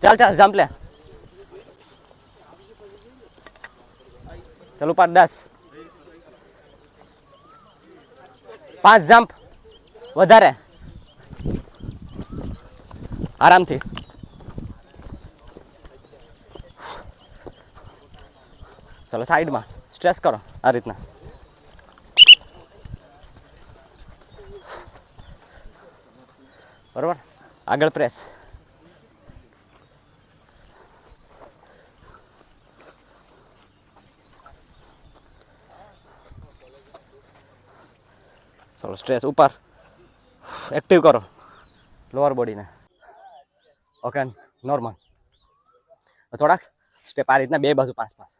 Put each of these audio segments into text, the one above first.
ચાલ ચાલ જમ્પ લે. ચાલ ઉપર 10 5 જમ્પ વધારે આરામથી. ચલો સાઈડમાં સ્ટ્રેસ કરો આ રીતના. બરોબર, આગળ પ્રેસ. ચલો સ્ટ્રેસ ઉપર. એક્ટિવ કરો લોઅર બોડીને. Okay normal. થોડાક સ્ટેપ આ રીતના બે બાજુ 5 5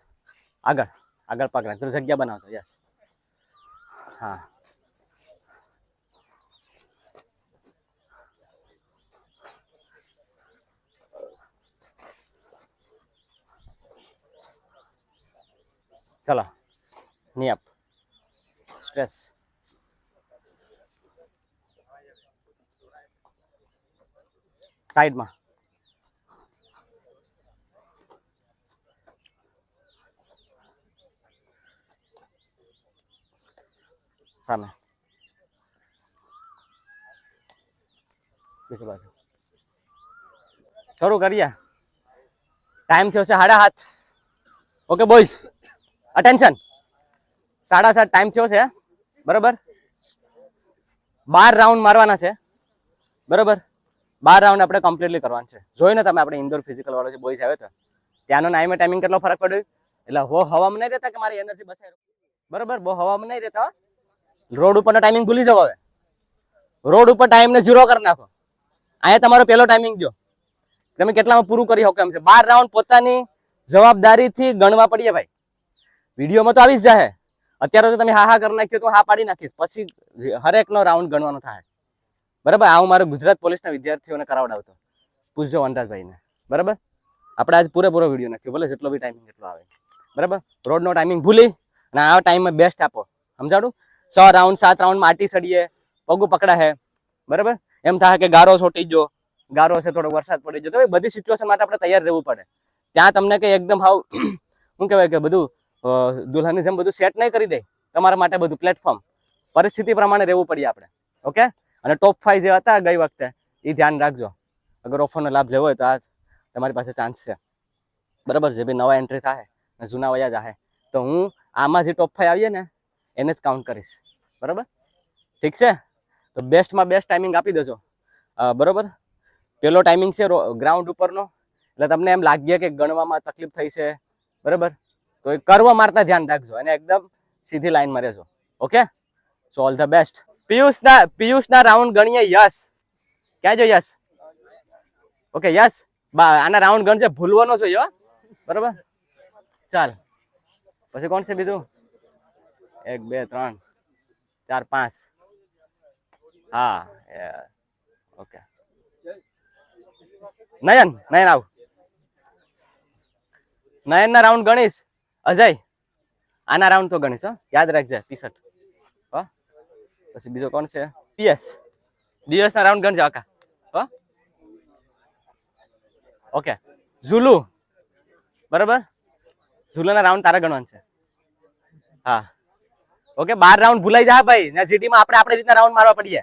આગળ આગળ પકડા તો જગ્યા બનાવતો. યસ હા. ચલો ની અપ સ્ટ્રેસ. સાઈડમાં. સામે બીજી બાજુ. શરૂ કરીએ. ટાઈમ થયો છે 7:30. Okay boys attention. 7:30 ટાઈમ થયો છે. બરાબર, 12 રાઉન્ડ મારવાના છે. બરાબર, 12 રાઉન્ડ આપણે કમ્પ્લીટલી કરવાના છે. જોઈને તમે આપણે ઇન્ડોર ફિઝિકલ વાળો જે બોયઝ આવ્યો હતો ત્યાંનો ટાઈમિંગ કેટલો ફરક પડ્યો. એટલે હવામાં નહીં રહેતા કે મારી એનર્જી બચાવી. બરાબર, બહુ હવામાં નહીં રહેતા. રોડ ઉપરનો ટાઈમિંગ ભૂલી જાવ. હવે રોડ ઉપર ટાઈમને 0 કરી નાખો. અહીંયા તમારો પહેલો ટાઈમિંગ જો તમે કેટલામાં પૂરું કરી શકો એમ છે. 12 રાઉન્ડ પોતાની જવાબદારીથી ગણવા પડીએ ભાઈ. વિડીયોમાં તો આવી જ જાય. અત્યારે તો તમે હા કરી નાખ્યો તો હા પાડી નાખીશ. પછી હરેકનો રાઉન્ડ ગણવાનો થાય. બરાબર, આ હું મારો ગુજરાત પોલીસના વિદ્યાર્થીઓને કરાવડાવતો. પૂછજો વનરાજભાઈને. બરાબર, આપણે આજ પૂરેપૂરો વિડીયો નાખ્યો. ભલે જેટલો બી ટાઈમિંગ એટલો આવે. બરાબર, રોડનો ટાઈમિંગ ભૂલી અને આ ટાઈમમાં બેસ્ટ આપો. સમજાડું? 6 રાઉન્ડ 7 રાઉન્ડમાં આટી સડીએ, પગું પકડા હે. બરાબર, એમ થાય કે ગારો છોટી ગયો, ગારો છે, થોડો વરસાદ પડી ગયો. તો બધી સિચ્યુએશન માટે આપણે તૈયાર રહેવું પડે. ત્યાં તમને કંઈ એકદમ હાવ શું કહેવાય કે બધું દુલ્હનની જેમ બધું સેટ નહીં કરી દે. તમારા માટે બધું પ્લેટફોર્મ પરિસ્થિતિ પ્રમાણે રહેવું પડે આપણે. ઓકે, અને ટોપ 5 જે હતા ગઈ વખતે એ ધ્યાન રાખજો. અગર ઓફરનો લાભ લેવો હોય તો આ તમારી પાસે ચાન્સ છે. બરાબર, જે બી નવા એન્ટ્રી થાય ને જૂના વયા જાય તો હું આમાં જે ટોપ 5 આવીએ ને એને જ કાઉન્ટ કરીશ. બરાબર, ઠીક છે? તો બેસ્ટમાં બેસ્ટ ટાઈમિંગ આપી દેજો. બરાબર, પેલો ટાઈમિંગ છે ગ્રાઉન્ડ ઉપરનો. એટલે તમને એમ લાગે કે ગણવામાં તકલીફ થઈ છે. બરાબર, તો એ કરવા મારતા ધ્યાન રાખજો અને એકદમ સીધી લાઈનમાં રહેજો. Okay, so all the best. પિયુષના રાઉન્ડ ગણીએ. યસ ક્યાં જો? યસ. ઓકે યસ, આના રાઉન્ડ ગણશે, ભૂલવાનો જોઈએ. બરાબર, ચાલ પછી કોણ છે બીજું? 1 2 3 4 5. હા ઓકે. નયન આવ. નયનના રાઉન્ડ ગણીશ. અજય આના રાઉન્ડ તો ગણીશ. યાદ રાખજે. ટી-શર્ટ. પછી બીજો કોણ છે? દિવસના રાઉન્ડ ગણજો આકા. ઓકે, ઝુલુ. બરાબર, ઝુલુના રાઉન્ડ તારા ગણવાનું છે. હા ઓકે, 12 રાઉન્ડ ભૂલાઈ જાય ભાઈ. ને સિટીમાં આપણે રીતના રાઉન્ડ મારવા પડીએ.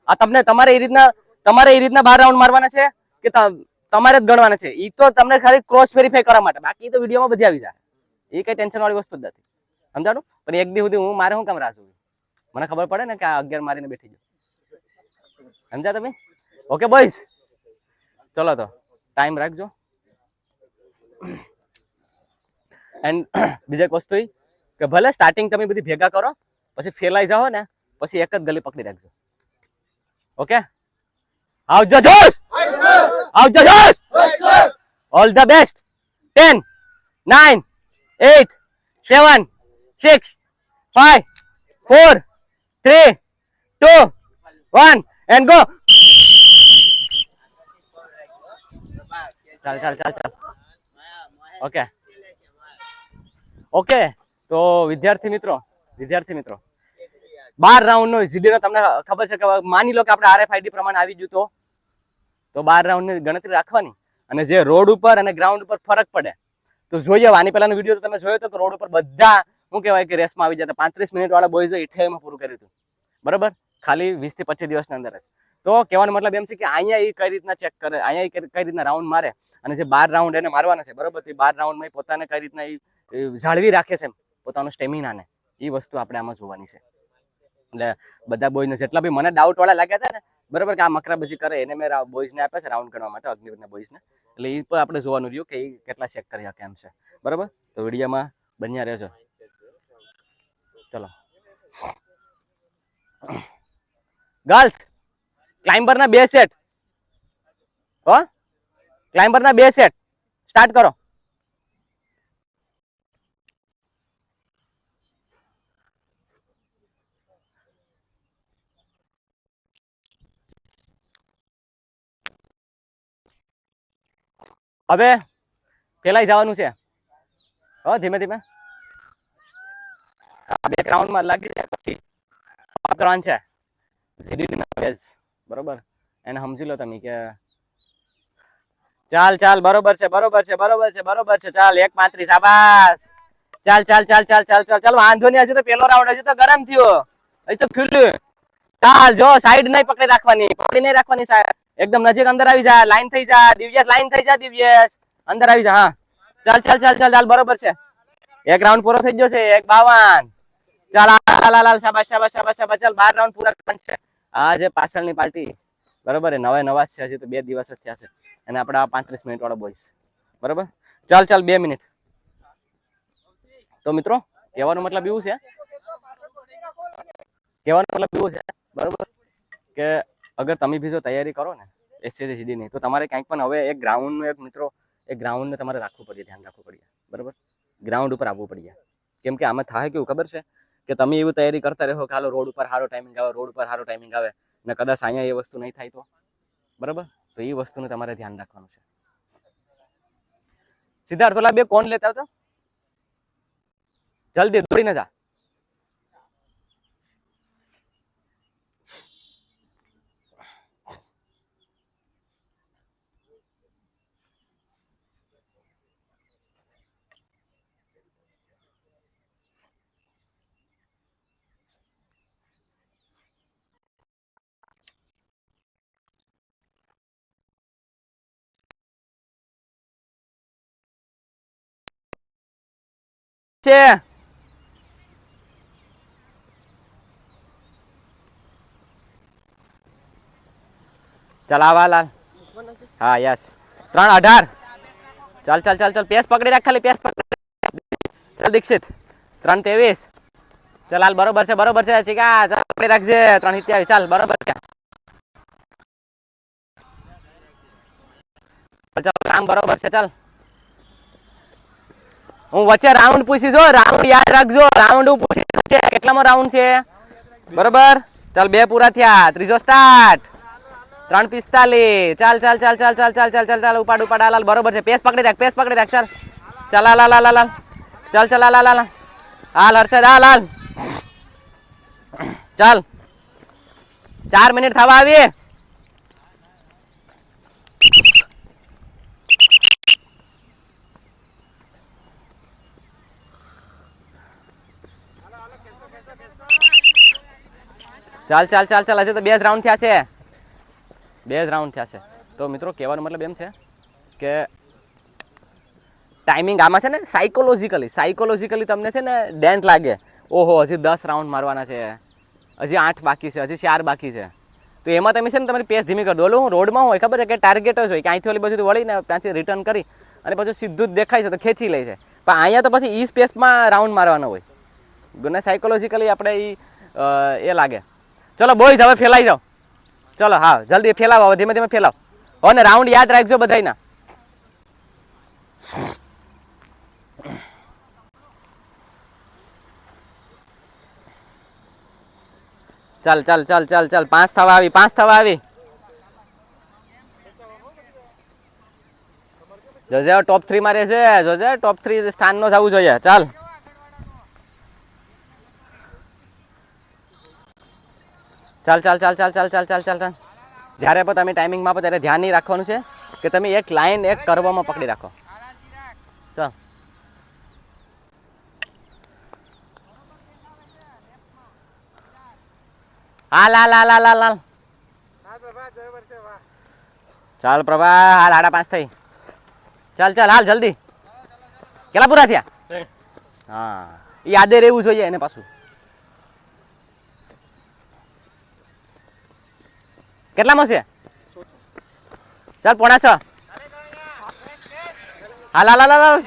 આ તમને તમારે એ રીતના 12 રાઉન્ડ મારવાના છે કે તમારે જ ગણવાના છે. એ તો તમને ખાલી ક્રોસ વેરીફાઈ કરવા માટે. બાકી તો વિડીયોમાં બધી આવી જાય. એ કઈ ટેન્શન વાળી વસ્તુ જ નથી. સમજાણું? પણ એક દી સુધી હું મારે શું કામ રાહ જોઉં? મને ખબર પડે ને કે આ 11 મારીને બેઠી ગયો. સમજ્યા તમે? ઓકે બોયઝ, ચલો તો ટાઈમ રાખજો. એન્ડ બીજી એક વસ્તુ કે ભલે સ્ટાર્ટિંગ તમે બધી ભેગા કરો, પછી ફેલાઈ જાઓ ને પછી એક જ ગલી પકડી રાખજો. ઓકે, આવજો જોશ, આવજો Josh. All the best. 10 9 8 7 6 5 4 3 2 1 and go. ચાલ. ઓકે ઓકે, તો વિદ્યાર્થી મિત્રો 12 રાઉન્ડ નો જીડી નો તમને ખબર છે કે માની લો કે આપણે RFID પ્રમાણે આવી ગયું તો 12 રાઉન્ડ ની ગણતરી રાખવાની. અને જે રોડ ઉપર અને ગ્રાઉન્ડ ઉપર ફરક પડે. તો જોઈએ, આની પહેલાનો વિડીયો તો તમે જોયો હતો કે રોડ ઉપર બધા શું કહેવાય કે રેસમાં આવી જતા. 35 મિનિટ વાળા બોયઝો 28 માં પૂરું કર્યું હતું, બરાબર, ખાલી 20 થી 25 દિવસની અંદર જ. તો કહેવાનો મતલબ એમ છે કે અહીંયા એ કઈ રીતના ચેક કરે, અહીંયા કઈ રીતના રાઉન્ડ મારે, અને જે 12 રાઉન્ડ એને મારવાના છે, બરાબર, તે 12 રાઉન્ડમાં પોતાને કઈ રીતના જાળવી રાખે છે પોતાનો સ્ટેમિનાને, એ વસ્તુ આપણે આમાં જોવાની છે. એટલે બધા બોયઝને જેટલા બી મને ડાઉટ વાળા લાગ્યા હતા ને, બરાબર, કે આ મકરાબાજી કરે, એને મેં બોયઝને આપ્યા છે રાઉન્ડ કરવા માટે, અગ્નિવીરના બોયઝને. એટલે એ પણ આપણે જોવાનું રહ્યું કે એ કેટલા ચેક કરી શકે એમ છે, બરાબર. તો વિડીયોમાં બન્યા રહેજો. ચલો ગર્લ્સ, ક્લાઇમ્બરના 2 સેટ, હો, ક્લાઇમ્બરના 2 સેટ સ્ટાર્ટ કરો. હવે ફેલાઈ જવાનું છે, હો, ધીમે ધીમે 2 રાઉન્ડમાં લાગી જાય પછી કરવાનું છે. બરોબર, એને સમજી લો તમે કે ચાલ ચાલ, બરોબર છે, બરોબર છે, બરોબર છે, બરોબર છે, ચાલ 1:35, શાબાશ. ચાલ ચાલ ચાલ ચાલ ચાલ ચાલ ચાલ, વાંધો નહીં, હજી તો પેલો રાઉન્ડ, હજી તો ગરમ થયો, હજી તો ખુલ્લું. ચાલ, જો સાઈડ નહીં પકડી રાખવાની, પકડી નહીં રાખવાની, એકદમ નજીક અંદર આવી જા, લાઈન થઈ જા દિવ્યેશ, લાઈન થઈ જા દિવ્યેશ, અંદર આવી જા. હા, ચાલ ચાલ ચાલ ચાલ ચાલ, બરોબર છે, 1 રાઉન્ડ પૂરો થઈ ગયો છે, 1:52. ચાલ હાલ, શાબાશ શાબાશ શાબાશ શાબાશ, ચાલ 12 રાઉન્ડ પૂરા કરવાના છે. આ જે પાછળની પાર્ટી, બરોબર, નવા છે, હજી તો 2 દિવસ જ થયા છે, અને આપણા 35 મિનિટ વાળા બોયસ, બરોબર. ચાલ ચાલ 2 મિનિટ. તો મિત્રો, કહેવાનો મતલબ એવું છે, બરોબર, કે અગર તમે બી જો તૈયારી કરો ને SSCD ની, તો તમારે ક્યાંક પણ હવે એક ગ્રાઉન્ડનું એક મિત્રો એક ગ્રાઉન્ડને તમારે રાખવું પડે, ધ્યાન રાખવું પડે, બરોબર, ગ્રાઉન્ડ ઉપર આવવું પડે. કેમ કે આમાં થાય કેવું ખબર છે કે તમે એવું તૈયારી કરતા રહો કે હાલો રોડ ઉપર સારો ટાઈમિંગ આવે, રોડ ઉપર સારો ટાઈમિંગ આવે, ને કદાચ અહીંયા એ વસ્તુ નહીં થાય તો, બરાબર. તો એ વસ્તુનું તમારે ધ્યાન રાખવાનું છે. સિદ્ધાર્થ, ઓલા 2 કોણ લેતા આવતો, જલ્દી દોડીને જા. છે ચલાવા લાલ. હા, યસ, 3:18. ચાલ ચાલ ચાલ ચાલ, પેસ પકડી રાખ, ખાલી પેસ પકડી. ચાલ દીક્ષિત, 3:23. ચાલ હાલ, બરોબર છે, બરોબર છે, ચીકા, ચાલ પકડી રાખજે, 3:27. ચાલ, બરોબર છે, ચાલ કામ બરોબર છે. ચાલ, હું વચ્ચે રાઉન્ડ પૂછીશ, રાઉન્ડ યાદ રાખજો, રાઉન્ડ હું પૂછીશ કેટલામાં રાઉન્ડ છે, બરોબર. ચાલ 2 પૂરા થયા, ત્રીજો સ્ટાર્ટ, 3:45. ચાલ ચાલ ચાલ ચાલ ચાલ ચાલ ચાલ ચાલ ચાલ, ઉપાડ ઉપાડ, હાલ, બરોબર છે, પેસ પકડી રાખ, પેસ પકડી રાખ. ચાલ ચાલ હાલ હાલ હાલ હાલ, ચાલ ચાલ હાલ હાલ હાલ હાલ, હર્ષદ હાલ હાલ, ચાલ 4 મિનિટ થવા આવી. ચાલ ચાલ ચાલ ચાલ, હજી તો 2 જ રાઉન્ડ થયા છે, 2 જ રાઉન્ડ થયા છે. તો મિત્રો, કહેવાનો મતલબ એમ છે કે ટાઈમિંગ આમાં છે ને સાયકોલોજીકલી તમને છે ને ડેન્ટ લાગે, ઓહો હજી 10 રાઉન્ડ મારવાના છે, હજી 8 બાકી છે, હજી 4 બાકી છે. તો એમાં તમે છે ને તમારી પેસ ધીમી કરી દો. ઓલું રોડમાં હોય ખબર છે કે ટાર્ગેટ જ હોય કે અહીંથી ઓલી બાજુથી વળીને ત્યાંથી રિટર્ન કરી અને પછી સીધું જ દેખાય છે તો ખેંચી લે છે. પણ અહીંયા તો પછી ઈ સ્પેસમાં રાઉન્ડ મારવાનો હોય, ને સાયકોલોજીકલી આપણે એ લાગે. ચલો બોયઝ, હવે ફેલાઈ જાઓ. ચલો હા, જલ્દી ફેલાવો, હવે ધીમે ધીમે ફેલાવો, અને રાઉન્ડ યાદ રાખજો બધાયના. ચાલ ચાલ ચાલ ચાલ ચાલ, 5 થવા આવી, 5 થવા આવી. જોજે ટોપ 3 માં રહેશે, જોજે ટોપ 3 સ્થાન નો જવું જોઈએ. ચાલ ચાલ ચાલ ચાલ ચાલ ચાલ ચાલ ચાલ ચાલ ચાલ. જ્યારે પણ તમે ટાઈમિંગમાં આપો ત્યારે ધ્યાન નહીં રાખવાનું છે. કે તમે એક લાઈન એક કર્વમાં પકડી રાખો. ચાલ હાલ હાલ હાલ હાલ હાલ હાલ ચાલ પ્રભા હાલ 5:30 થઈ. ચાલ ચાલ હાલ જલ્દી. કેટલા પૂરા થયા? હા એ યાદે રહેવું જોઈએ એને પાછું. કેટલામાં છે? ચાલ 5:45. હાલ હાલ હાલ હાલ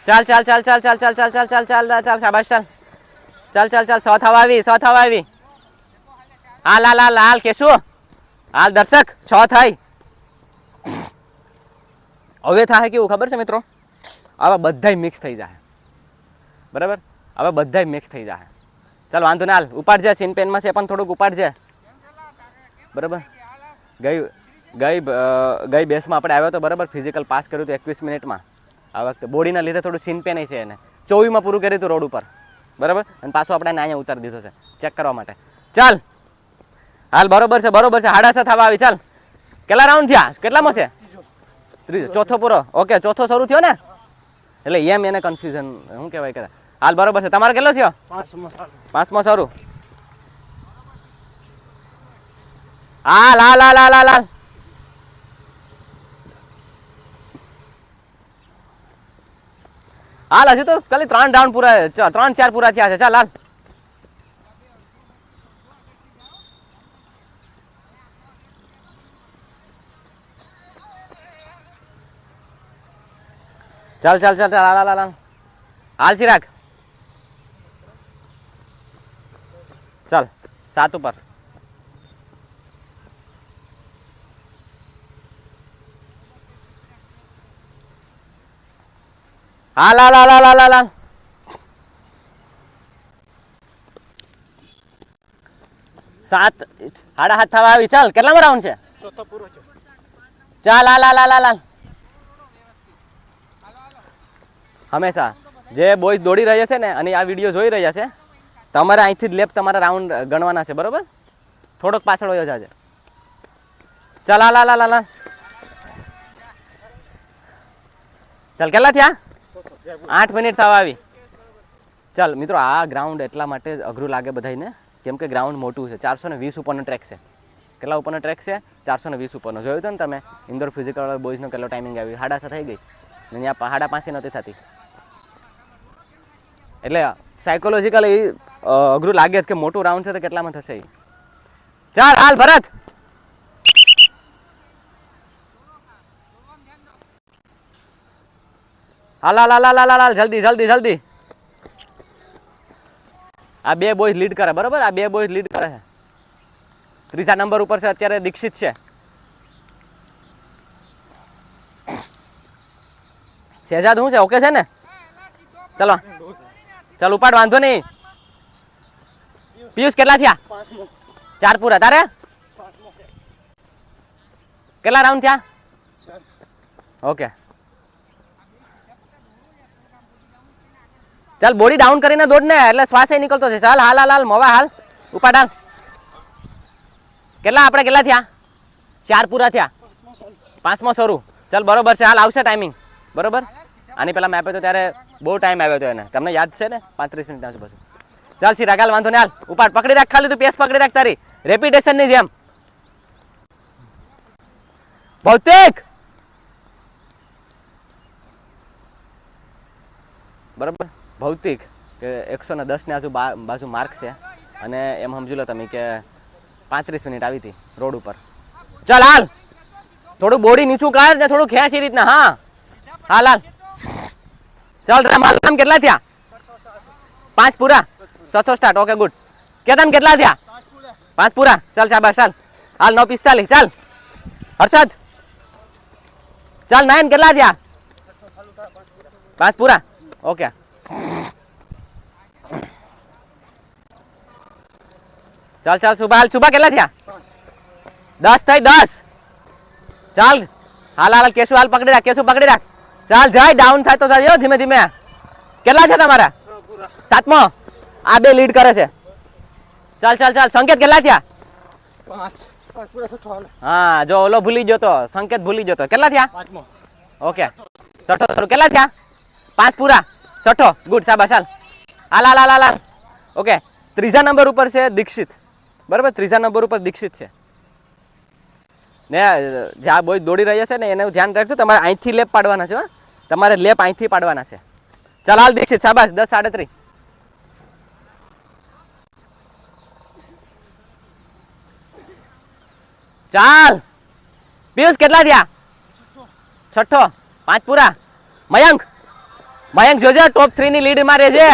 ચાલ ચાલ ચાલ ચાલ ચાલ ચાલ ચાલ ચાલ ચાલ ચાલ ચાલ શાબાશ ચાલ ચાલ ચાલ ચાલ 100 થવા આવી. હાલ હાલ હાલ હાલ કેશું હાલ દર્શક 6 થાય. હવે થાય કેવું ખબર છે મિત્રો? હવે બધાય મિક્સ થઈ જાય. બરાબર? હવે બધાય મિક્સ થઈ જાય. ચાલ વાંધો ને હાલ ઉપાડજે. સીન પેનમાં છે પણ થોડુંક ઉપાડજે. બરાબર? ગઈ બેસમાં આપણે આવ્યો તો બરાબર, ફિઝિકલ પાસ કર્યું હતું 21 મિનિટમાં. આ વખતે બોડીના લીધે થોડું સીન પેન છે એને 24માં પૂરું કર્યું હતું રોડ ઉપર. બરાબર? અને પાછું આપણે અહીંયા ઉતારી દીધો છે ચેક કરવા માટે. ચાલ હાલ બરોબર છે 7:30 થવા આવી. ચાલ કેટલા રાઉન્ડ થયા? કેટલામાં છે? ત્રીજો. ચોથો પૂરો. ઓકે ચોથો શરૂ થયો ને એટલે એમ એને કન્ફ્યુઝન શું કહેવાય કે. હાલ બરોબર છે. તમારે કેટલો થયો? 5મો શરૂ. હાલ હાલ હાલ હાલ હાલ હાલ હાલ હજી તો ખાલી 3 રાઉન્ડ પૂરા 3-4 પૂરા થયા છે. ચાલ હાલ ચાલ ચાલ ચાલ ચાલ હાલ હાલ હાલ હાલ ચિરાગ ચાલ 7 ઉપર. હાલ હાલ હાલ હાલ હાલ હાલ 7:30 થવા આવી. ચાલ કેટલામાં રાઉન્ડ છે? ચોથો પૂરો છે. ચાલ હાલ હાલ હાલ હાલ હાલ હંમેશા જે બોયઝ દોડી રહ્યા છે ને અને આ વિડીયો જોઈ રહ્યા છે તમારે અહીંથી જ લેપ તમારા રાઉન્ડ ગણવાના છે. બરોબર? થોડોક પાછળ હોય જાજે. ચાલ હાલ હાલ હાલ હાલ ચાલ કેટલા થયા? 8 મિનિટ થવા આવી. ચાલ મિત્રો આ ગ્રાઉન્ડ એટલા માટે અઘરું લાગે બધાને કેમ કે ગ્રાઉન્ડ મોટું છે. 420 ઉપરનો ટ્રેક છે. કેટલા ઉપરનો ટ્રેક છે? 420 ઉપરનો. જોયું હતું ને તમે ઇન્ડોર ફિઝિકલ બોયઝનો કેટલો ટાઈમિંગ આવી? 7:30 થઈ ગઈ ને ત્યાં 5:30 નથી થતી. એટલે સાયકોલોજીકલી અઘરું લાગે છે કે મોટું રાઉન્ડ છે તો કેટલામાં થશે. ચાલ હાલ ભરત હાલ હાલ હાલ હાલ હાલ જલ્દી જલ્દી જલ્દી. આ 2 બોયઝ લીડ કરે. બરોબર? આ 2 બોયઝ લીડ કરે છે. 3જા નંબર ઉપર છે અત્યારે દીક્ષિત છે. શહેજાદ શું છે? ઓકે છે ને? ચલો ચાલ ઉપાડ વાંધો નહીં. પિયુષ કેટલા થયા? 4 પૂરા. તારે કેટલા રાઉન્ડ થયા? ઓકે ચાલ બોડી ડાઉન કરીને દોડ ને એટલે શ્વાસ નીકળતો છે. ચાલ હાલ હાલ હાલ મોવા હાલ ઉપાડ હાલ. કેટલા આપણે કેટલા થયા? 4 પૂરા થયા. 5મો શરૂ. ચાલ બરોબર છે. હાલ આવશે ટાઈમિંગ. બરોબર? આની પહેલાં મેં આપ્યો તો ત્યારે બહુ ટાઈમ આવ્યો હતો એને. તમને યાદ છે ને? 35 મિનિટ આવશે પછી. ચાલ સિરાગ હાલ વાંધો ને હાલ ઉપાડ પકડી રાખ. ખાલી તું પેસ પકડી રાખ તારી રેપિટેશનની જેમ. ભૌતિક બરાબર? ભૌતિક કે 110 ની બાજુ માર્ક છે અને એમ સમજી લો તમે કે 35 મિનિટ આવી હતી રોડ ઉપર. ચાલ હાલ થોડું બોડી નીચું કાઢ ને થોડું ખેંચ એ રીતના. હા હાલ હાલ ચાલ રામ હાલ. કેટલા થયા? 5 પૂરા. ચોથો સ્ટાર્ટ. Okay good. કેતન કેટલા થયા? 5 પૂરા. ચાલ શાબાશ. ચાલ હાલ 9:45. ચાલ હર્ષદ ચાલ 9 કેટલા થયા? 5 પૂરા. ઓકે ચાલ ચાલ સુભા હાલ. સુભા કેટલા થયા? 10 થઈ. 10. ચાલ હાલ હાલ કેશુ હાલ પકડી રાખ. કેશુ પકડી રાખ. ચાલ જાય ડાઉન થાય તો જાય ધીમે ધીમે. કેટલા છે તમારા? 7મો. આ 2 લીડ કરે છે. ચાલ ચાલ ચાલ સંકેત કેટલા થયા? હા જો ઓલો ભૂલી ગયો તો સંકેત ભૂલી ગયો તો કેટલા થયા ઓકે છઠ્ઠો કેટલા થયા 5 પૂરા છઠ્ઠો ગુડ શાબાશ હાલ હાલ હાલ હાલ હાલ ઓકે ત્રીજા નંબર ઉપર છે દીક્ષિત બરાબર ત્રીજા નંબર ઉપર દીક્ષિત છે ને જ્યાં બોય દોડી રહ્યા છે ને એનું ધ્યાન રાખજો તમારે અહીંથી લેપ પાડવાના છે તમારે લેપ અહીંથી પાડવાના છે ચાલ હાલ દીક્ષિત શાબાશ 10:37 ચાલ પિયુષ કેટલા થયા છઠ્ઠો 5 પૂરા મયંક મયંક જોજે ટોપ 3 ની લીડ માં રહેજે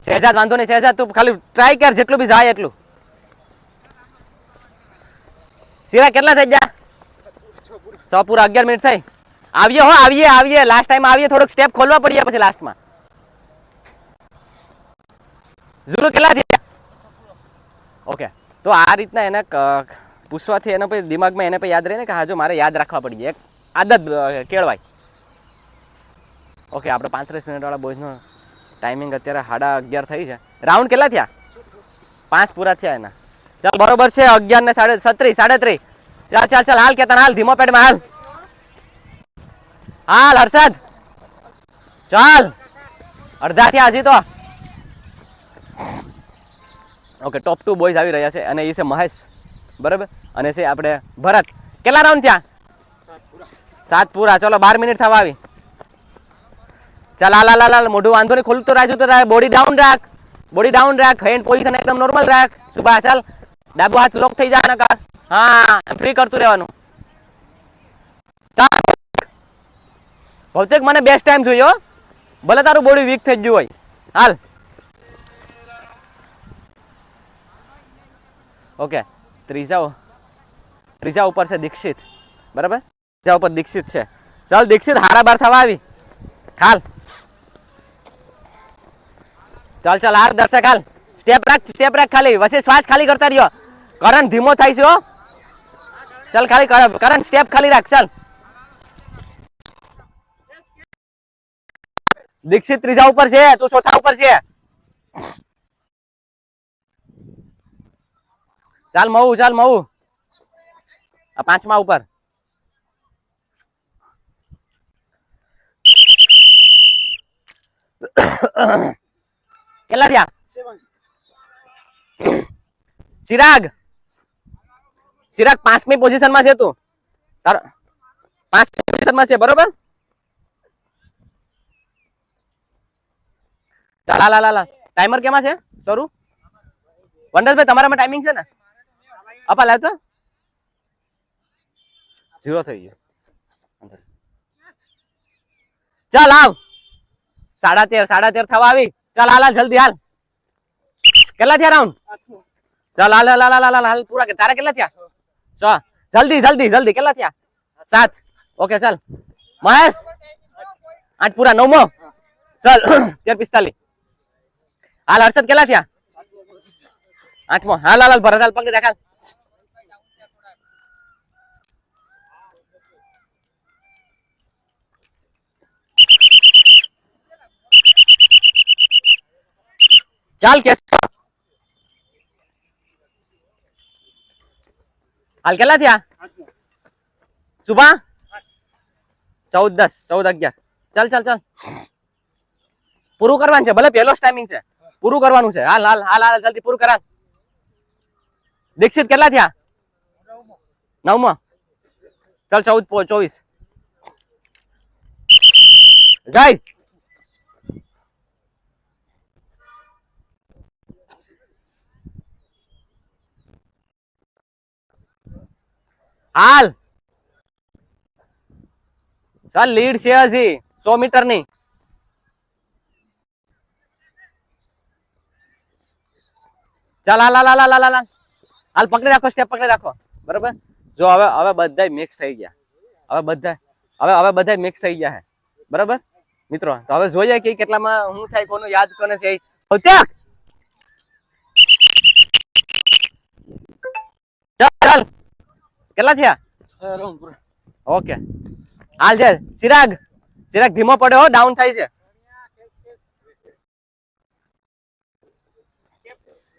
શહેજાદ વાંધો નહીં શહેજાદ તું ખાલી ટ્રાય કર જેટલું બી જાય એટલું સિરા કેટલા થઈ ગયા 6 પૂરા 11 મિનિટ થઈ આવીએ હો આવીએ લાસ્ટ ટાઈમ આવીએ થોડુંક સ્ટેપ ખોલવા પડીએ પછી લાસ્ટમાં ઝુલુ કેટલા થયા ઓકે તો આ રીતના એને પૂછવાથી એના પછી દિમાગમાં એને પછી યાદ રહે ને કે હા જો મારે યાદ રાખવા પડી જાય એક આદત કેળવાય ઓકે આપણે 35 મિનિટ વાળા બોયઝનો ટાઈમિંગ અત્યારે 11:30 થઈ છે રાઉન્ડ કેટલા થયા 5 પૂરા થયા એના ચાલ બરોબર છે 11 ને 37 ચાલ હાલ કેતન હાલ ધીમો પેડમાં હાલ હર્ષદ ચાલ અડધા થયા હજી તો ઓકે ટોપ 2 બોયઝ આવી રહ્યા છે અને એ છે મહેશ બરાબર અને છે આપણે ભરત કેટલા રાઉન્ડ થયા 7 પૂરા ચલો 12 મિનિટ થવા આવી ચાલ હાલ મોઢું વાંધો નહીં ખોલતો રાખજો તો બોડી ડાઉન રાખ હેન્ડ પોઝિશન એકદમ નોર્મલ રાખ સુભા ચાલ ડાબો હાથ લોક થઈ જાય નકા હા ફ્રી કરતું રહેવાનું ચાલ ભૌતિક મને બેસ્ટ ટાઈમ જોયો ભલે તારું બોડી વીક થઈ ગયું હોય હાલ ઓકે ત્રીજા ઉપર છે દીક્ષિત બરાબર ત્રીજા ઉપર દીક્ષિત છે ચાલ દીક્ષિત હારા બાર થવા આવી ખાલ ચાલ હાલ દર્શક હાલ સ્ટેપ રાખ ખાલી વચ્ચે શ્વાસ ખાલી કરતા રહ્યો કરણ ધીમો થાય છે ચાલ ખાલી કરણ સ્ટેપ ખાલી રાખ ચાલ દીક્ષિત ત્રીજા ઉપર છે તું ચોથા ઉપર છે ચાલ મઉ આ 5મા ઉપર કેટલા થયા ચિરાગ 5મી પોઝિશનમાં છે તું તાર 5મી પોઝિશનમાં છે બરોબર ચાલ હાલ ટાઈમર કેમાં છે શરૂ વંડરભાઈ તમારામાં ટાઈમિંગ છે ને આપા લાવ તો 0 થઈ ગયો ચાલ આવ 13:30 થવા આવી ચાલ હાલ જલ્દી હાલ કેટલા થયા રાઉન્ડ ચાલ હાલ પૂરા કે તારે કેટલા થયા 6 જલ્દી કેટલા થયા 7 ઓકે ચાલ મહેશ 8 પૂરા 9મો ચાલ 13:45 હાલ હર્ષદ કેટલા થયા 8મો હાલ ભરત હાલ પકડી રાખ હાલ ચાલ કે હાલ કેટલા થયા સુભા 14:10 14:11 ચાલ પૂરું કરવાનું છે ભલે પહેલો ટાઈમિંગ છે પૂરું કરવાનું છે હાલ જલ્દી પૂરું કરા દીક્ષિત કેટલા થયા 9મો ચાલ 14:24 જય હાલ ચાલ લીડ છે હજી 100 મીટરની ચાલ હાલ પકડી રાખો સ્ટેપ પકડી રાખો બરાબર જો હવે બધા મિક્સ થઈ ગયા હવે બધા મિક્સ થઈ ગયા છે બરાબર મિત્રો તો હવે જોઈએ કે કેટલામાં હું થાય કોનું યાદ કોને છે ચાલ કેટલા થયા ઓકે હાલ છે ચિરાગ ધીમો પડ્યો ડાઉન થાય છે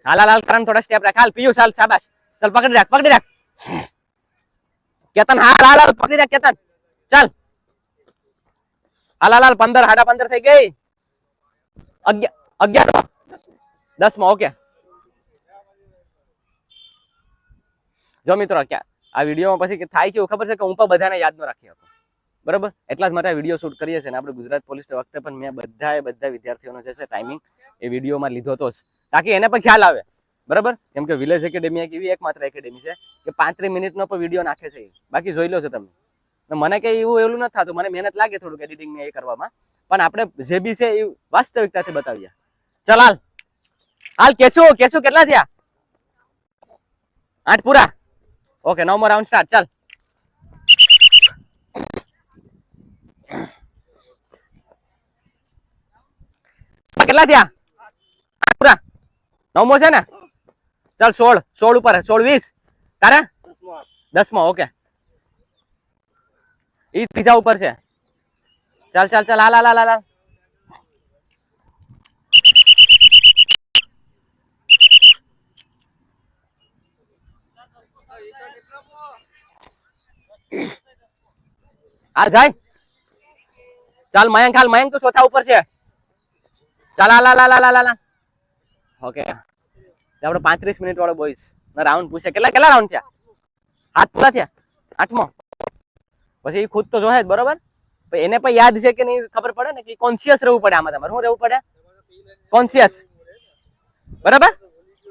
हाल हाल हाल करन थोड़ा स्टेप रख हाल पीयूष हाल शाबाश चल पकड़ी रख केतन हाल हाल हाल पकड़ी रख केतन चल हाल हाल हाल 15 સાડા 15 થઈ ગઈ 11 10 ઓકે જો મિત્રો क्या આ વિડીયોમાં પછી કે થાય કેવું ખબર છે કે હું પણ બધાને યાદ ન રાખી શકું બરાબર એટલા જ માટે આ વિડીયો શૂટ કરીએ છીએ ને આપણે ગુજરાત પોલીસ વખતે પણ મેં બધા વિદ્યાર્થીઓનો જે છે ટાઈમિંગ એ વિડીયોમાં લીધો હતો તાકી એને પણ ખ્યાલ આવે બરાબર કેમ કે વિલેજ એકેડેમી એક એવી એકમાત્ર એકેડેમી છે કે 35 મિનિટનો પણ વિડીયો નાખે છે બાકી જોઈ લો છો તમે મને કઈ એવું નથી થતું મને મહેનત લાગે થોડુંક એડિટિંગ ને એ કરવામાં પણ આપણે જે બી છે એ વાસ્તવિકતાથી બતાવીએ ચાલ હાલ હાલ કેશું કેટલા થયા 8 પૂરા ઓકે 9મો રાઉન્ડ સ્ટાર્ટ ચાલ કેટલા થયા પૂરા 9મો છે ને ચાલ 16 ઉપર 16 20 તારે 10મો ઓકે ઈ ત્રીજા ઉપર છે ચાલ ચાલ ચાલ હાલ હાલ હાલ હાલ હાલ જાય ચાલ મયંક તો ચોથા ઉપર છે ચાલ હાલ હાલ હાલ હાલ હાલ ઓકે આપણે 35 મિનિટ વાળો બોઈસ ના રાઉન્ડ પૂછે કેટલા રાઉન્ડ થયા હાથ પૂરા થયા 8મો પછી એ ખુદ તો જોહે જ બરોબર એને પણ યાદ છે કે નહીં ખબર પડે ને કે કોન્શિયસ રહેવું પડે આમાં તમારે શું રહેવું પડે કોન્શિયસ બરાબર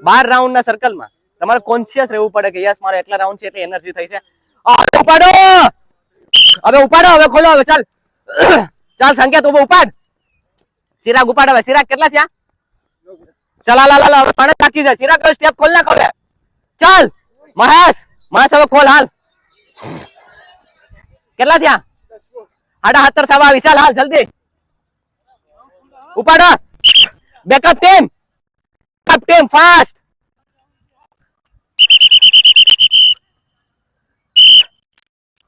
12 રાઉન્ડ ના સર્કલમાં તમારે કોન્શિયસ રહેવું પડે કે યસ મારે એટલા રાઉન્ડ છે એટલે એનર્જી થઈ છે ઉપાડો હવે ખોલો હવે ચાલ ચાલ સંકેત ઉભો ઉપાડ સિરાગ ઉપાડ હવે સિરાગ કેટલા થયા ચલા લા લા હવે પાણી બાકી છે સિરાગ સ્ટેપ ખોલ નાખ હવે ચાલ મહેશ હવે ખોલ હાલ કેટલા થયા 17.5 થવા આવી ચાલ હાલ જલ્દી ઉપાડો બેકઅપ ટીમ ફાસ્ટ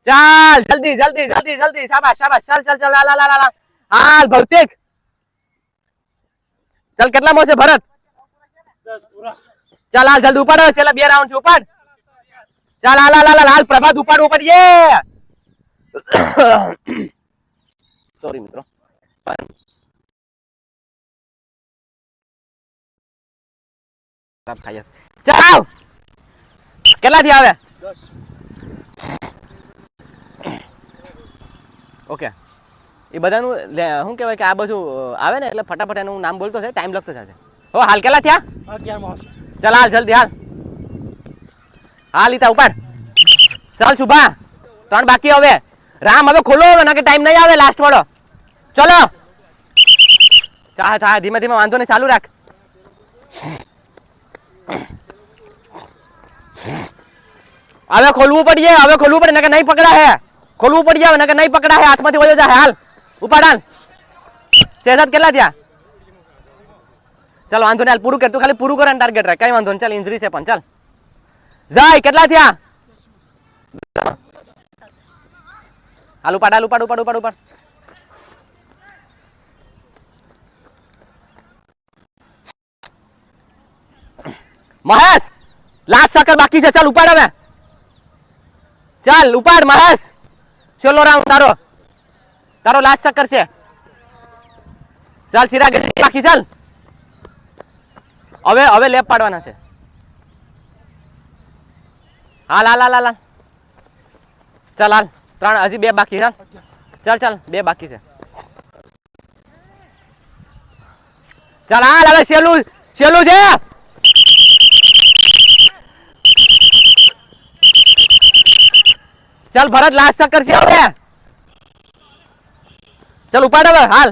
ચાલ જલ્દી શાબાશ ચાલ હાલ ભૌતિક ચાલ કેટલા મો છે ભરત 10 પૂરા ચાલ હાલ જલ્દી ઉપાડો છેલ્લા 2 રાઉન્ડ છે ઉપાડ ચાલ હાલ પ્રભાત ઉપાડ યે સોરી મિત્રો ચાલ કેટલા થી આવે 10 ઓકે એ બધાનું શું કહેવાય કે આ બધું આવે ને એટલે ફટાફટ એનું નામ બોલતો છે ટાઈમ લગતો છે હો હાલ કેટલા થયા 11મો ચાલ હાલ જલ્દી હાલ ઈતા ઉપાડ ચાલ સુભા 3 બાકી હવે રામ હવે ખોલો હવે ના કે ટાઈમ નહીં આવે લાસ્ટ વાળો ચલો ચા ધીમે વાંધો નહીં ચાલુ રાખ હવે ખોલવું પડે નકે નહીં પકડા હે ખોલવું પડી જાય નકે નહીં પકડા હે હાથમાંથી વયો જાય હાલ ઉપાડ હાલ શેજાદ કેટલા થયા ચાલ વાંધો નહીં હાલ પૂરું કર તું ખાલી પૂરું કરવાનું ટાર્ગેટ રાખ કઈ વાંધો નહીં ચાલ ઇન્જરી છે પણ ચાલ જાય કેટલા થયા હાલ ઉપાડ મહેશ લાસ્ટ સર્કલ બાકી છે ચાલ ઉપાડ હવે ચાલ ઉપાડ મહેશ છેલ્લો રાઉન્ડ તારો લાસ્ટ સર્કલ છે ચાલ સિરાગ બાકી ચાલ હવે લેપ પાડવાના છે હાલ ચાલ હાલ 3 હજી 2 બાકી ચાલ 2 બાકી છે ચાલ હાલ હવે છેલ્લું છે ચાલ ભરત લાસ્ટ ચક્કર છે હવે ચાલ ઉપાડ હવે હાલ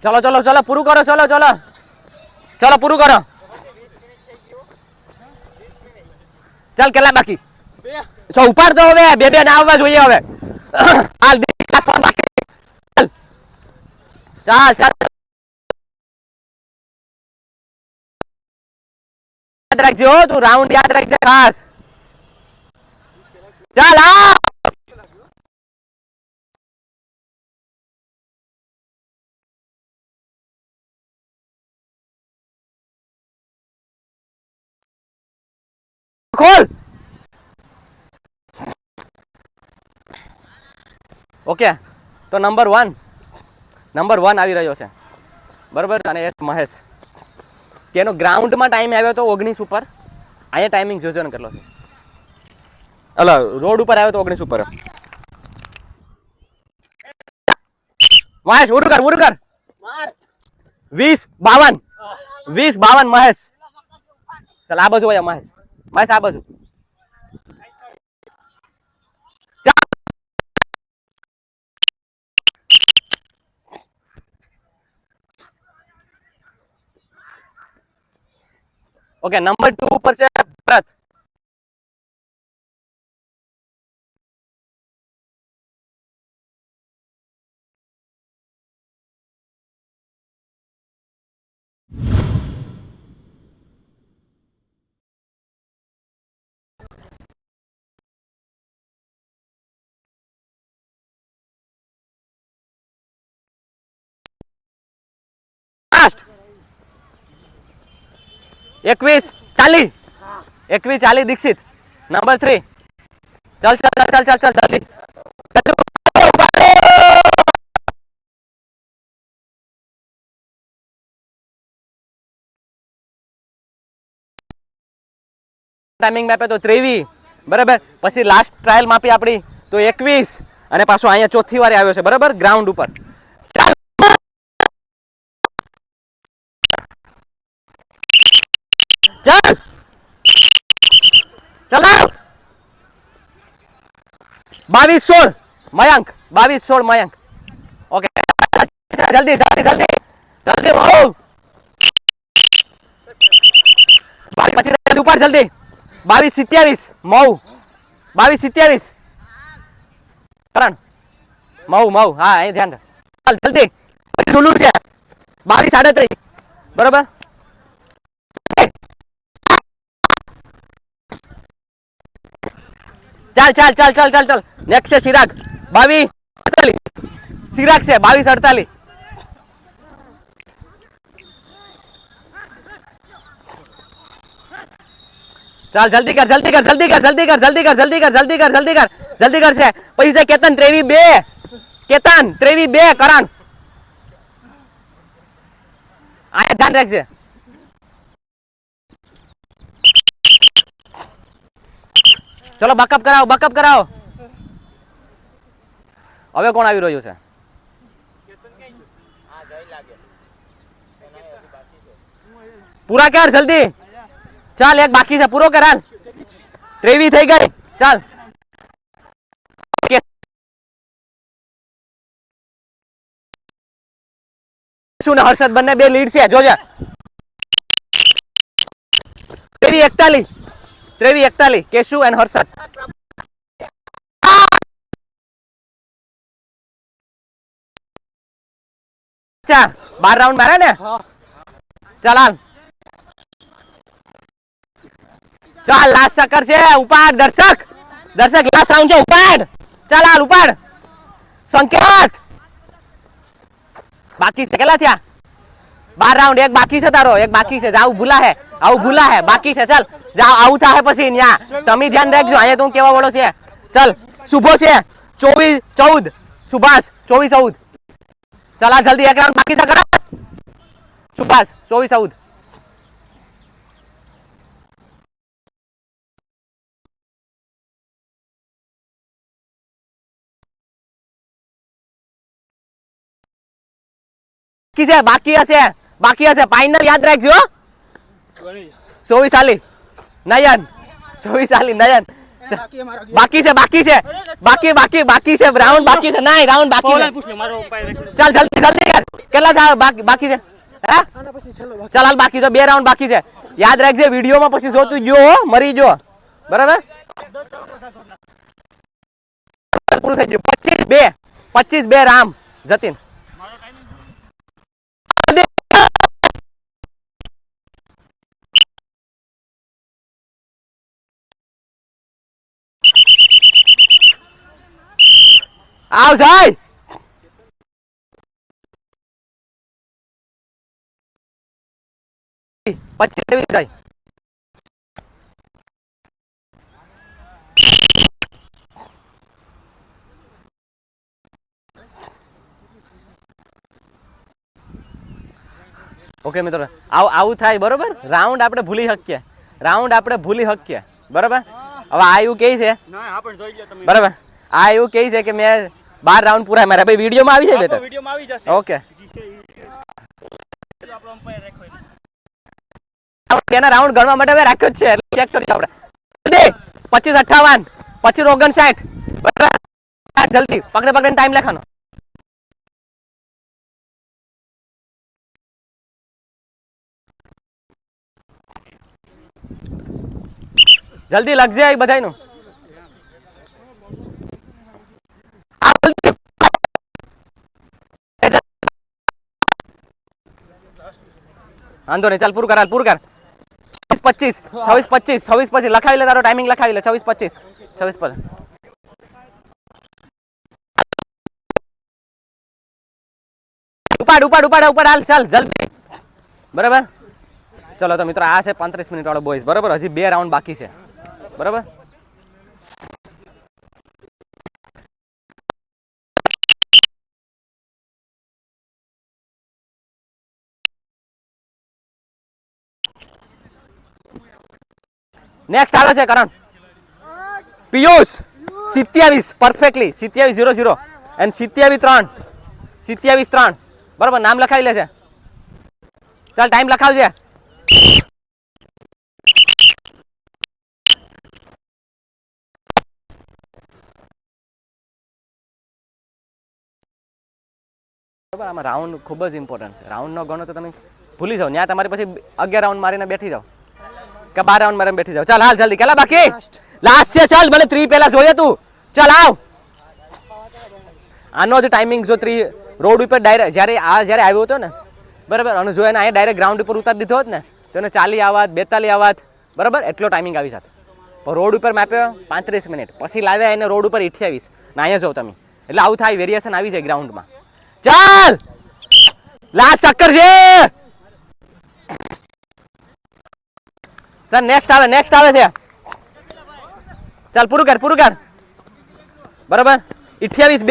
ચલો પૂરું કરો ચલો પૂરું કરો ચાલ કેટલા બાકી ઉપાડ તો હવે 2 ના આવવા જોઈએ હવે હાલ ચાલ યાદ રાખજો તું રાઉન્ડ યાદ રાખજે ખાસ ચાલ ખોલ. ઓકે, તો નંબર 1 આવી રહ્યો છે, બરાબર. અને એસ મહેશ, તેનો ગ્રાઉન્ડમાં ટાઈમ આવ્યો તો 19 ઉપર. અહીંયા ટાઈમિંગ જોજો ને કેટલો છે. અલા રોડ ઉપર આવ્યો તો 19 ઉપર. મહેશ ઉડ કર 20-52 મહેશ. ચાલ આ બાજુ આયા મહેશ આ બાજુ. ઓકે, નંબર 2 ઉપર છે ભરત. લાસ્ટ 21-40 દીક્ષિત. નંબર 3. ચાલ જલ્દી. ટાઈમિંગ માપે તો 23, બરાબર. પછી લાસ્ટ ટ્રાયલ માપી આપણી તો 21, અને પાછો અહીંયા ચોથી વાર આવ્યો છે, બરાબર, ગ્રાઉન્ડ ઉપર. ચાલ ચલાવ. 22-16 મયંક. ઓકે, જલ્દી પછી ઉપર જલ્દી. 22-27 મઉ. 22-27 કરણ મઉ. હા, અહીં ધ્યાન રાખ. ચાલ જલ્દી. પછી ઝુલુર છે 22-38, બરાબર. ચાલ. નેક્સ્ટ છે ચિરાગ 22-48. ચિરાગ છે 22-48. ચાલ જલ્દી કર છે. પછી છે કેતન 23-2 કરણ. આ ધ્યાન રાખજે. ચલો બકઅપ કરાવો. હવે કોણ આવી રહ્યું છે? પૂરા કર જલ્દી. ચાલ એક બાકી છે, પૂરો કર હાલ. 23 થઈ ગઈ. ચાલ શું ને હર્ષદ બંને 2 લીડ છે, જોજે. 23-41 કેશુ એન્ડ હર્ષદ. અચ્છા 12 રાઉન્ડ મારે ને. ચાલ હાલ. ચાલ લાસ્ટ ચક્કર છે. ઉપાડ દર્શક લાસ્ટ રાઉન્ડ છે. ઉપાડ. ચાલ હાલ ઉપાડ. સંકેત બાકી છે. કેટલા થયા? 12 રાઉન્ડ. એક બાકી છે તારો. આવું ભૂલા હે બાકી છે. ચાલ જાઓ, આવું થાય પછી ન્યા તમે ધ્યાન રાખજો. અહીંયા તો હું કેવા વાળો છે. ચાલ શુભો છે 24-14. સુભાષ 24-14. ચાલ આ જલ્દી એક રાઉન્ડ બાકી છે. કરો સુભાષ 24-14. બાકી હશે. ફાઇનલ યાદ રાખજો. 24 નયન. બાકી છે. રાઉન્ડ બાકી છે. નહીં રાઉન્ડ બાકી છે. ચાલ જલ્દી કર. કેટલા થાય બાકી છે? ચાલ હાલ બાકી છે. 2 રાઉન્ડ બાકી છે. યાદ રાખજે. વિડીયોમાં પછી જોતું જો મરી જો, બરાબર. પૂરું થઈ ગયું. 25-2 રામ જતીન. આવ જાય. 25 જાય. ઓકે મિત્રો, આવું થાય બરોબર. રાઉન્ડ આપણે ભૂલી શકીએ, બરોબર. હવે આ એવું કહે છે બરાબર, આ એવું કહે છે કે મેં 12 રાઉન્ડ પૂરા મારા. ભાઈ વિડીયોમાં આવી જાય બેટા? ઓકે. તેના રાઉન્ડ ગણવા માટે હવે રાખ્યો જ છે, એટલે ચેક કરીએ આપણે. 25 58 25 59 બરાબર. જલ્દી પકડે ટાઈમ લખવાનો. જલ્દી લખજે બધાયનું. વાંધો નહીં, ચાલ પૂરું કર. 26 25 લખાવી લે, તારો ટાઈમિંગ લખાવી લે. 26 25 ઉપાડ હાલ, ચાલ જલ્દી. બરાબર. ચલો તો મિત્રો, આ છે 35 મિનિટ વાળો બોયઝ. બરાબર, હજી 2 રાઉન્ડ બાકી છે. બરાબર. નેક્સ્ટ આવે છે કરણ. પિયુષ 27 પરફેક્ટલી 27 0 એન્ડ 27 3 બરાબર. નામ લખાવી લે છે. ચાલ ટાઈમ લખાવજે. બરાબર. આમાં રાઉન્ડ ખૂબ જ ઇમ્પોર્ટન્ટ છે. રાઉન્ડ નો ગણો તો તમે ભૂલી જાઓ. ત્યાં તમારી પછી 11 રાઉન્ડ મારીને બેઠી જાઓ કે 12 રાઉન્ડ મારીને બેઠી જાઓ. ચાલ હાલ જલ્દી. કેટલા બાકી? લાસ્ટ છે. ચાલ ભલે 3 પહેલા જોઈએ તું. ચાલ આવ. આનો જ ટાઈમિંગ જો 3 રોડ ઉપર ડાયરેક્ટ જ્યારે આવ્યો હતો ને બરાબર, અને જો એને અહીંયા ડાયરેક્ટ ગ્રાઉન્ડ ઉપર ઉતારી દીધો હોત ને તો એને 40 આવત 42 આવત બરાબર, એટલો ટાઈમિંગ આવી જાત. પણ રોડ ઉપર માપ્યો 35 મિનિટ, પછી લાવ્યા એને રોડ ઉપર 28. ને અહીંયા જાઓ તમે, એટલે આવું થાય, વેરિએશન આવી જાય ગ્રાઉન્ડમાં. ચાલ લાસ્ટ ચક્કર છે. સર નેક્સ્ટ આવે છે. ચાલ પૂરું કર બરાબર. 28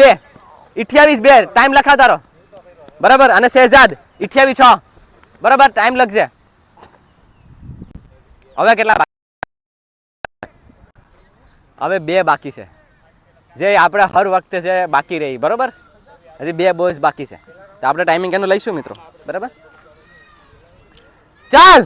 2 ટાઈમ લખા તારો બરાબર. અને શહેજાદ 28 6 બરાબર. ટાઈમ લખજે. હવે કેટલા? હવે 2 બાકી છે, જે આપણે હર વખતે છે બાકી રહી બરાબર. હજી 2 બોયસ બાકી છે, તો આપણે ટાઈમિંગ એનું લઈશું મિત્રો. બરાબર. ચાલ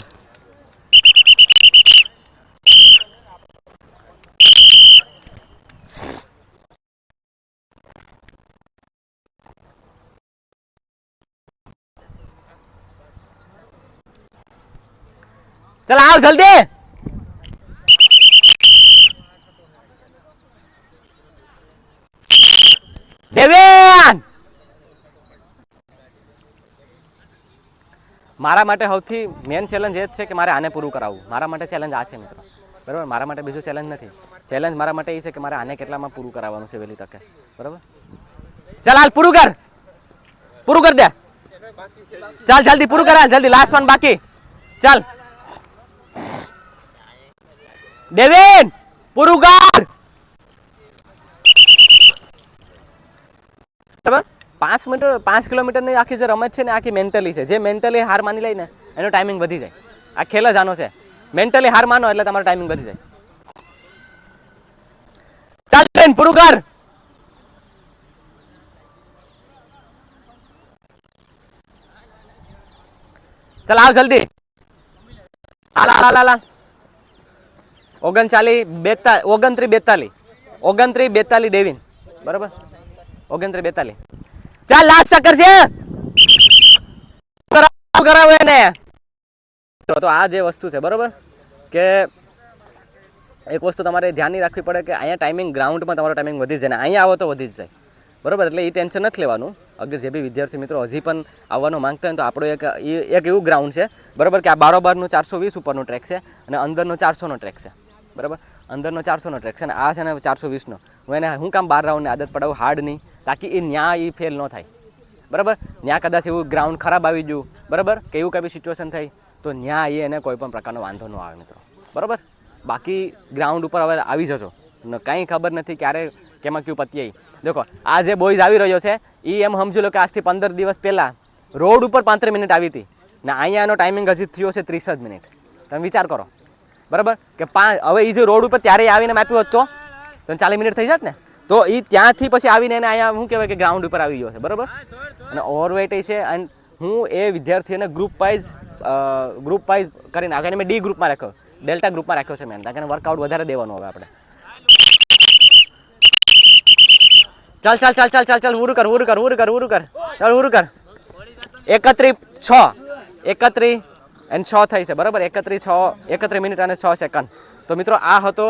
चल आओ जल्दी. દેવેન મારા માટે સૌથી મેન ચેલેન્જ એ જ છે કે મારે આને પૂરું કરાવવું. મારા માટે ચેલેન્જ આ છે મિત્રો બરાબર. મારા માટે બીજું ચેલેન્જ નથી. ચેલેન્જ મારા માટે એ છે કે મારે આને કેટલામાં પૂરું કરાવવાનું છે વહેલી તકે બરાબર. ચાલ હાલ પૂરું કર દે. ચાલ જલ્દી પૂરું કર. જલ્દી લાસ્ટ વન બાકી. ચાલ ડેવિન પૂરું કર. બરાબર. 5 કિલોમીટરની આખી જે રમત છે ને આખી મેન્ટલી છે. જે મેન્ટલી હાર માની લઈને એનો ટાઈમિંગ વધી જાય. આ ખેલ જ આનો છે. મેન્ટલી હાર માનો એટલે તમારો ટાઈમિંગ વધી જાય. ચાલ બેન પૂરું કર. ચાલ આવ જલ્દી. હાલ 29 42 ડેવિન બરાબર. 29 42. ચાલ લાસ્ટ ચક્કર છે. કરાવો એને. તો આ જે વસ્તુ છે બરાબર, કે એક વસ્તુ તમારે ધ્યાનની રાખવી પડે કે અહીંયા ટાઈમિંગ ગ્રાઉન્ડમાં તમારો ટાઈમિંગ વધી જાય ને અહીંયા આવો તો વધી જ જાય બરાબર. એટલે એ ટેન્શન નથી લેવાનું. અગર જે બી વિદ્યાર્થી મિત્રો હજી પણ આવવાનું માંગતા હોય તો આપણો એક એવું ગ્રાઉન્ડ છે બરાબર કે આ બારોબારનું 420 ઉપરનું ટ્રેક છે અને અંદરનો 400નો ટ્રેક છે બરાબર. અંદરનો 400નો ટ્રેક છે અને આ છે ને 420નો. હું એને હું કામ 12 રાઉન્ડની આદત પડાવું હાર્ડ નહીં, તાકી એ ન્યા એ ફેલ ન થાય બરાબર. ન્યા કદાચ એવું ગ્રાઉન્ડ ખરાબ આવી ગયું બરાબર કે એવું કઈ સિચ્યુએશન થઈ તો ન્યા એને કોઈ પણ પ્રકારનો વાંધો ન આવે મિત્રો બરાબર. બાકી ગ્રાઉન્ડ ઉપર હવે આવી જજો, કંઈ ખબર નથી ક્યારે કેમાં કયું પતી આવી. દેખો આ જે બોયઝ આવી રહ્યો છે એ એમ સમજી લો કે આજથી 15 દિવસ પહેલાં રોડ ઉપર 35 મિનિટ આવી હતી ને અહીંયાનો ટાઈમિંગ હજી થયો છે 30 જ મિનિટ. તમે વિચાર કરો બરાબર કે હવે એ જે રોડ ઉપર ત્યારે આવીને માપ્યું હોત તો 40 મિનિટ થઈ જાત ને. તો એ ત્યાંથી પછી આવીને એને અહીંયા શું કહેવાય કે ગ્રાઉન્ડ ઉપર આવી ગયો છે બરાબર. અને ઓવરવેટ છે. એન્ડ હું એ વિદ્યાર્થીઓને ગ્રુપ વાઇઝ કરીને આગળ મેં ડી ગ્રુપમાં રાખ્યો, ડેલ્ટા ગ્રુપમાં રાખ્યો છે મેં, કારણ કે વર્કઆઉટ વધારે દેવાનું હવે આપણે. ચાલ ચાલ ચાલ ચાલ ચાલ ચાલ ઉરું કર 31 અને 6 થઈ છે બરાબર. 31 મિનિટ અને 6 સેકન્ડ. તો મિત્રો આ હતો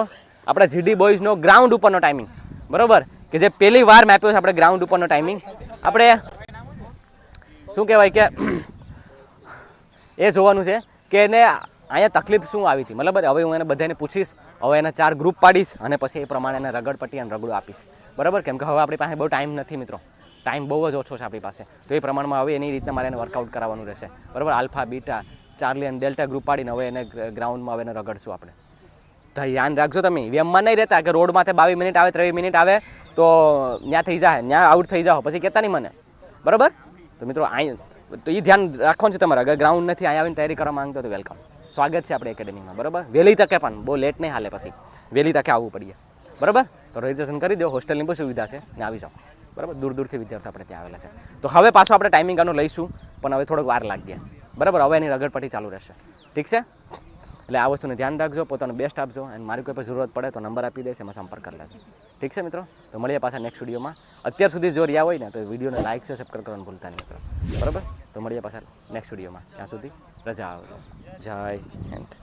આપણા જીડી બોયઝનો ગ્રાઉન્ડ ઉપરનો ટાઈમિંગ બરાબર, કે જે પહેલી વાર મેપ્યો છે આપણે ગ્રાઉન્ડ ઉપરનો ટાઈમિંગ. આપણે શું કહેવાય કે એ જોવાનું છે કે એને અહીંયા તકલીફ શું આવી હતી. મતલબ હવે હું એને બધાને પૂછીશ, હવે એના 4 ગ્રુપ પાડીશ અને પછી એ પ્રમાણે એને રગડપટ્ટી અને રગડું આપીશ બરાબર. કેમ કે હવે આપણી પાસે બહુ ટાઈમ નથી મિત્રો, ટાઈમ બહુ જ ઓછો છે આપણી પાસે. તો એ પ્રમાણમાં હવે એની રીતના મારે એને વર્કઆઉટ કરાવવાનું રહેશે બરાબર. આલ્ફા, બીટા, ચાર્લી અને ડેલ્ટા ગ્રુપ પાડીને હવે એને ગ્રાઉન્ડમાં હવે એને રગડશું આપણે. ધ્યાન રાખજો તમે, એમમાં નહીં રહેતા કે રોડ માથે 22 મિનિટ આવે 23 મિનિટ આવે તો ત્યાં થઈ જાય, ત્યાં આઉટ થઈ જાઓ પછી કહેતા નહીં મને બરાબર. તો મિત્રો તો એ ધ્યાન રાખવાનું છે તમારે. અગર ગ્રાઉન્ડ નથી અહીંયા આવીને તૈયારી કરવા માંગતો તો વેલકમ, સ્વાગત છે આપણે એકેડેમીમાં બરાબર. વહેલી તકે પણ બહુ લેટ નહીં હાલે, પછી વહેલી તકે આવવું પડીએ બરાબર. તો રજીસ્ટ્રેશન કરી દો, હોસ્ટેલની બહુ સુવિધા છે ને આવી જાઓ બરાબર. દૂર દૂરથી વિદ્યાર્થી આપણે ત્યાં આવેલા છે. તો હવે પાછો આપણે ટાઈમિંગ આનો લઈશું, પણ હવે થોડોક વાર લાગીએ બરાબર. હવે એની રગડપટ્ટી ચાલુ રહેશે, ઠીક છે. એટલે આ વસ્તુને ધ્યાન રાખજો, પોતાનો બેસ્ટ આપજો. અને મારી કોઈ પણ જરૂરત પડે તો નંબર આપી દઈશ, એમાં સંપર્ક કરી લેજો, ઠીક છે મિત્રો. તો મળીએ પાછા નેક્સ્ટ વિડીયોમાં. અત્યાર સુધી જો રહ્યા હોય ને તો વિડીયોને લાઇક છે, સબસ્ક્રાઈબ કરવાનું ભૂલતા નહીં મિત્રો બરાબર. તો મળીએ પાછા નેક્સ્ટ વિડીયોમાં. ત્યાં સુધી રજા આવજો. જય હિન્દ.